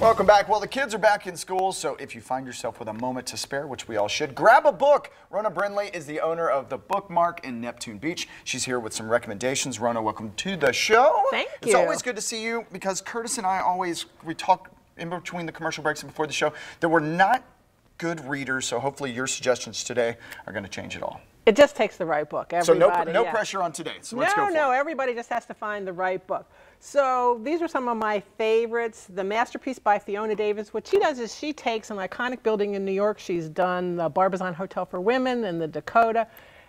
Welcome back. Well, the kids are back in school, so if you find yourself with a moment to spare, which we all should, grab a book. Rona Bernay is the owner of the Bookmark in Neptune Beach. She's here with some recommendations. Rona, welcome to the show. Thank you. It's always good to see you because Curtis and I we talk in between the commercial breaks and before the show that we're not good readers, so hopefully your suggestions today are going to change it all. It just takes the right book. Everybody, so no pressure on today. So let's go for it. No, everybody just has to find the right book. So these are some of my favorites. The Masterpiece by Fiona Davis. What she does is she takes an iconic building in New York. She's done the Barbizon Hotel for Women and the Dakota,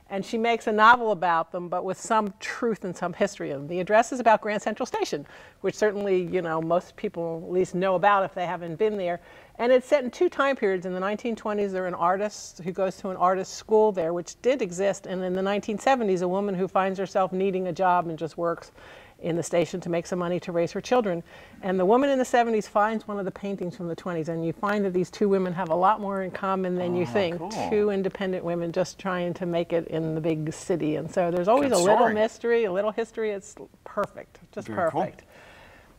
and she makes a novel about them, but with some truth and some history in them. The address is about Grand Central Station, which certainly, you know, most people at least know about if they haven't been there. And it's set in two time periods. In the 1920s, there are an artist who goes to an artist school there, which did exist. And in the 1970s, a woman who finds herself needing a job and just works in the station to make some money to raise her children. And the woman in the 70s finds one of the paintings from the 20s, and you find that these two women have a lot more in common than you think. Cool. Two independent women just trying to make it in the big city. And so there's always a little mystery, a little history. It's perfect, just very perfect. Cool.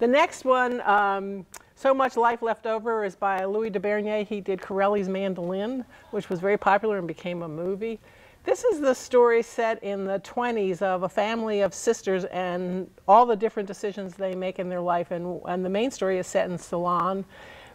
The next one, So Much Life Left Over, is by Louis de Bernay. He did Corelli's Mandolin, which was very popular and became a movie. This is the story set in the 20s of a family of sisters and all the different decisions they make in their life. And the main story is set in Ceylon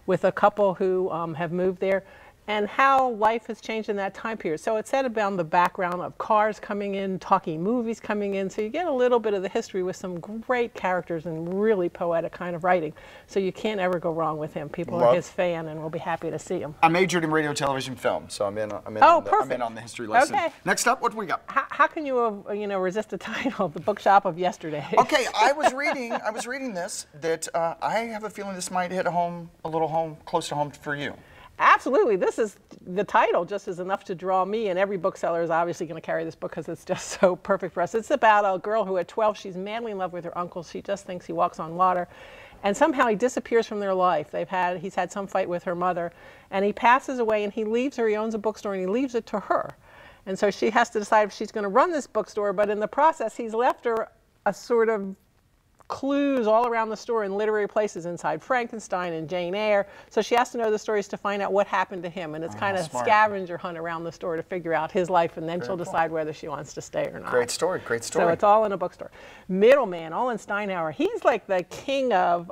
with a couple who have moved there, and how life has changed in that time period. So it's set about the background of cars coming in, talking movies coming in, so you get a little bit of the history with some great characters and really poetic kind of writing. So you can't ever go wrong with him. People are his fan and will be happy to see him. I majored in radio, television, film, so I'm in on the history lesson. Okay. Next up, what do we got? How can you, resist the title, The Bookshop of Yesterday? Okay, I was reading this, that I have a feeling this might hit home, close to home for you. Absolutely. This is the title just is enough to draw me, and every bookseller is obviously going to carry this book because it's just so perfect for us. It's about a girl who at 12, she's madly in love with her uncle. She just thinks he walks on water, and somehow he disappears from their life. He's had some fight with her mother, and he passes away, and he leaves her. He owns a bookstore, and he leaves it to her. And so she has to decide if she's going to run this bookstore, but in the process, he's left her a sort of clues all around the store in literary places inside Frankenstein and Jane Eyre. So she has to know the stories to find out what happened to him. And it's kind of a scavenger hunt around the store to figure out his life, and then she'll decide whether she wants to stay or not. Great story, great story. So it's all in a bookstore. Middleman, all in Steinhauer. He's like the king of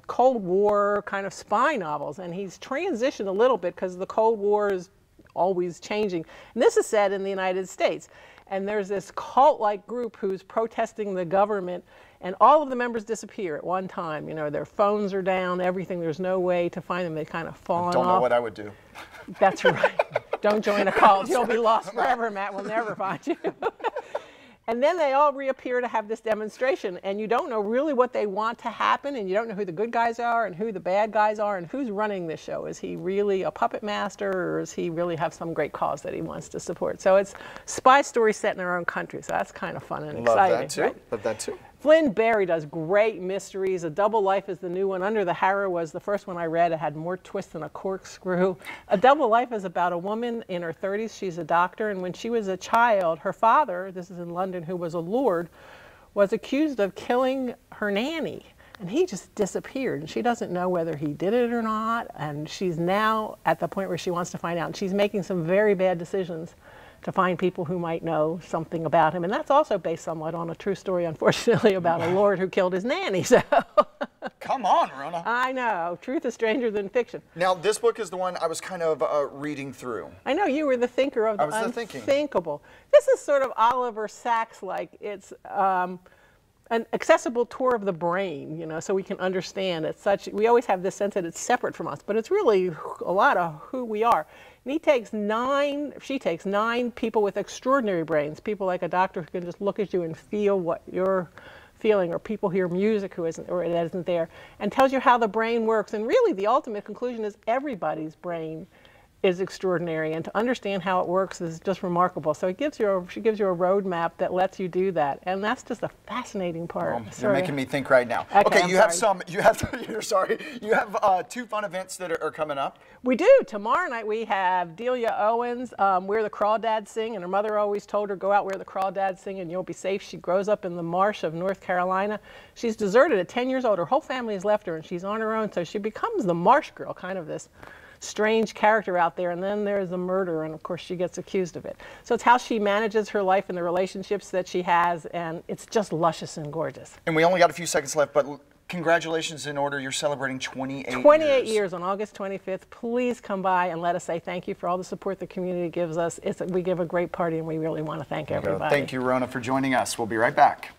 Cold War kind of spy novels, and he's transitioned a little bit because the Cold War is always changing. And this is set in the United States. And there's this cult-like group who's protesting the government, and all of the members disappear at one time. You know, their phones are down, everything. There's no way to find them. They kind of fall off. Don't know what I would do. That's right. Don't join a cult. You'll be lost forever, Matt. We'll never find you. And then they all reappear to have this demonstration, and you don't know really what they want to happen, and you don't know who the good guys are and who the bad guys are and who's running this show. Is he really a puppet master, or does he really have some great cause that he wants to support? So it's spy story set in our own country, so that's kind of fun and exciting. Love that too. Right? Love that too. Flynn Barry does great mysteries. A Double Life is the new one. Under the Harrow was the first one I read. It had more twists than a corkscrew. A Double Life is about a woman in her 30s. She's a doctor, and when she was a child, her father, this is in London, who was a lord, was accused of killing her nanny. And he just disappeared, and she doesn't know whether he did it or not, and she's now at the point where she wants to find out. And she's making some very bad decisions to find people who might know something about him. And that's also based somewhat on a true story, unfortunately, about a lord who killed his nanny. So come on, Rona. I know. Truth is stranger than fiction. Now, this book is the one I was kind of reading through. I know. You were the thinker of the unthinkable. This is sort of Oliver Sacks-like. It's an accessible tour of the brain, you know, so we can understand. It's such, we always have this sense that it's separate from us, but it's really a lot of who we are. And she takes nine people with extraordinary brains, people like a doctor who can just look at you and feel what you're feeling, or people hear music who isn't there, and tells you how the brain works. And really the ultimate conclusion is everybody's brain is extraordinary, and to understand how it works is just remarkable. So it gives you she gives you a roadmap that lets you do that, and that's just a fascinating part. Well, you're making me think right now. Okay, you have you're sorry. You have 2 fun events that are coming up. We do. Tomorrow night we have Delia Owens, Where the Crawdads Sing, and her mother always told her, go out where the crawdads sing and you'll be safe. She grows up in the marsh of North Carolina. She's deserted at 10 years old. Her whole family has left her and she's on her own, so she becomes the marsh girl, kind of this strange character out there, and then there's a murder, and of course she gets accused of it. So it's how she manages her life and the relationships that she has, and it's just luscious and gorgeous. And we only got a few seconds left, but congratulations in order. You're celebrating 28 years. 28 years on August 25th. Please come by and let us say thank you for all the support the community gives us. We give a great party, and we really want to thank everybody. Thank you, Rona, for joining us. We'll be right back.